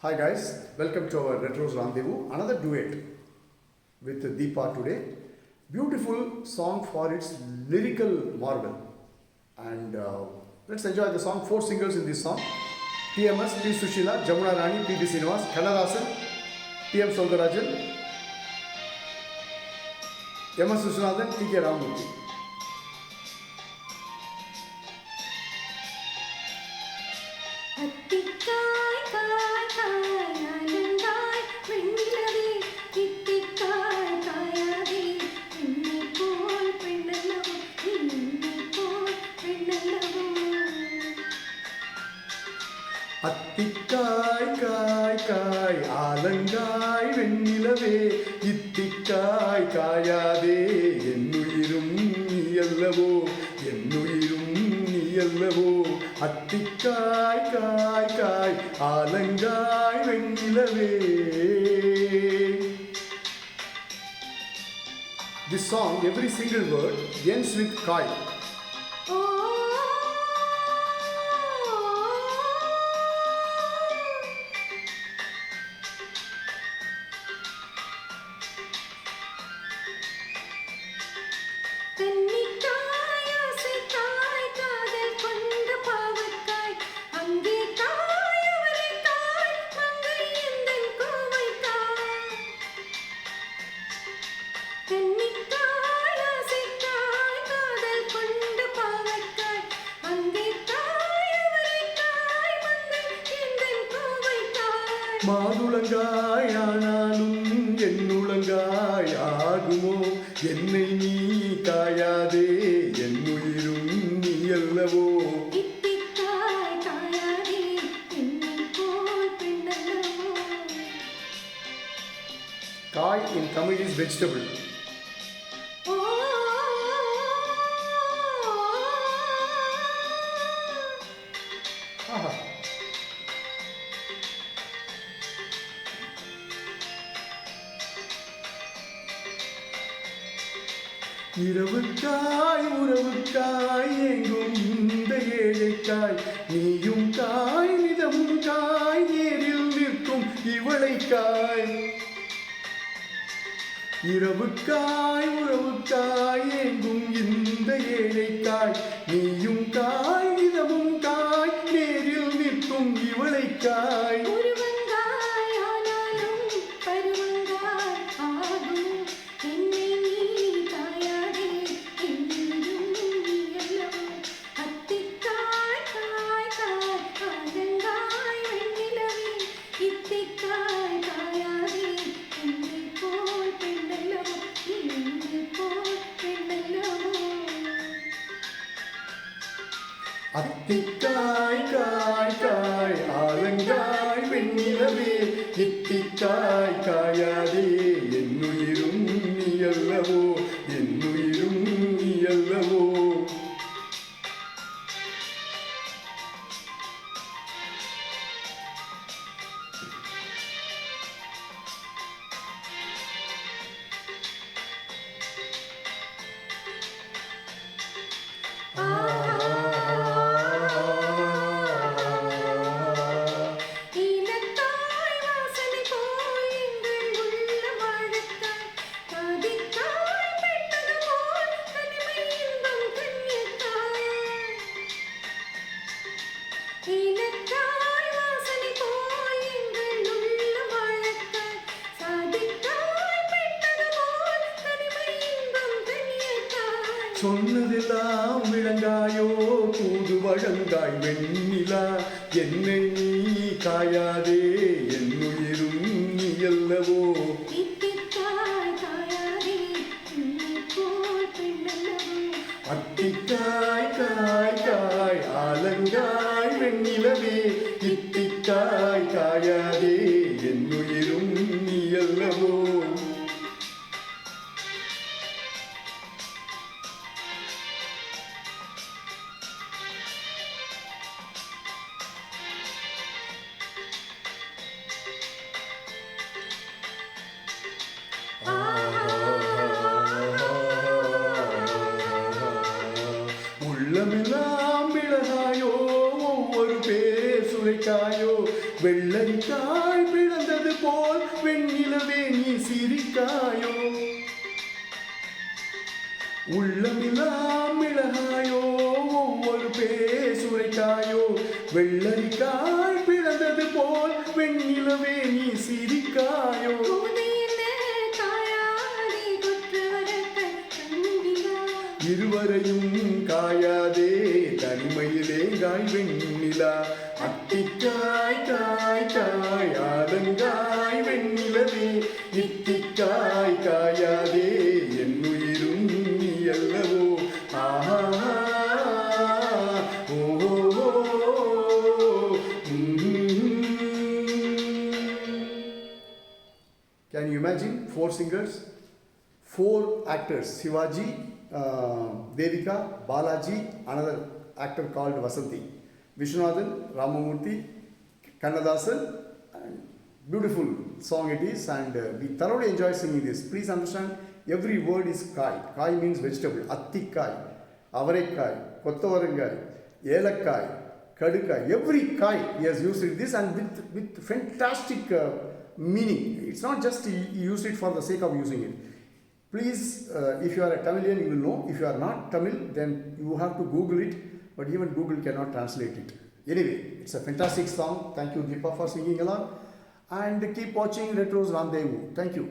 Hi guys, welcome to our Retro's Rendezvous. Another duet with Deepa today. Beautiful song for its lyrical marvel. And let's enjoy the song. 4 singers in this song: TMS, P. Sushila, Jamuna Rani, P. B. Srinivas, Kannadasan, T.M. Soundarajan, M.S. Viswanathan, T.K. Ramamurthy. அத்திக்காய் காய் காய் ஆலங்காய் வெண்ணிலவே இத்திக்காய் காயாதே என்னுயிரும் நீ அல்லவோ என்னுயிரும் நீ அல்லவோ அத்திக்காய் காய் காய் ஆலங்காய் வெண்ணிலவே. This song, every single word ends with kai. மாதுளங்காய் ஆனாலும் என்னுளங்காய் ஆகுமோ என்னை நீ காயாதே என்னுயிரும் நீ அல்லவோ. Kai in Tamil is vegetable. இரவுக்காய் உறவுக்காய் எங்கும் இந்த ஏழைக்காய் நீயும் காய் நிதமும் காய் நேரில் நிற்கும் இவளைக்காய். இரவுக்காய் உறவுக்காய் எங்கும் இந்த ஏழைக்காய் நீயும் காய் நிதமும் காய் நேரில் நிற்கும் இவளைக்காய். அத்திக்காய் காய் காய் ஆலங்காய் வெண்ணிலவே இத்திக்காய் காயாதே என்னுயிரும் நீ அல்லவோ என்னுயிரும் நீ அல்லவோ. சொன்னதெல்லாம் விளங்காயோ தூது வழங்காய் வெண்ணிலா என்னை நீ காயாதே என்னுயிரும் நீ அல்லவோ. அத்திக்காய் காய் காய் ஆலங்காய் வெண்ணிலவே இத்திக்காய் காயாதே என்னுயிரும் நீ அல்லவோ. உள்ளமெல்லாம் மிளகாயோ ஒவ்வொரு பேர் சுரைக்காயோ வெள்ளரிக்காய் வெள்ளரிக்காய் பிளந்தது போல் வெண்ணிலவே நீ சிரிக்காயோ, உள்ளமெல்லாம் மிளகாயோ, ஒவ்வொரு பேசுரைக்காயோ. வெள்ளரிக்காய் பிளந்தது போல் வெண்ணிலவே நீ சிரிக்காயோ. இருவரையும் காயாதே தனிமையிலே காய் வெண்ணிலா. அத்திக்காய் காய் காய் ஆலங்காய் வெண்ணிலவே, இத்திக்காய் காயாதே என்னுயிரும் நீ அல்லவோ. ஆஹா ஓ. Can you imagine 4 singers, 4 actors? Shivaji, Devika, Balaji, another actor called Vasanthi, Vishwanathan, Ramamurthy, Kannadasan, and beautiful song it is, and we thoroughly enjoy singing this. Please understand, every word is kai. Kai means vegetable. Attikkai, avarekkai, kottavarangai, elakkai, kadukai. Every kai he has used it this, and with fantastic meaning. It's not just he used it for the sake of using it. Please, if you are a Tamilian, you will know. If you are not Tamil, then you have to Google it, but even Google cannot translate it. Anyway, it's a fantastic song. Thank you, Deepa, for singing along. And keep watching Retros Randevu. Thank you.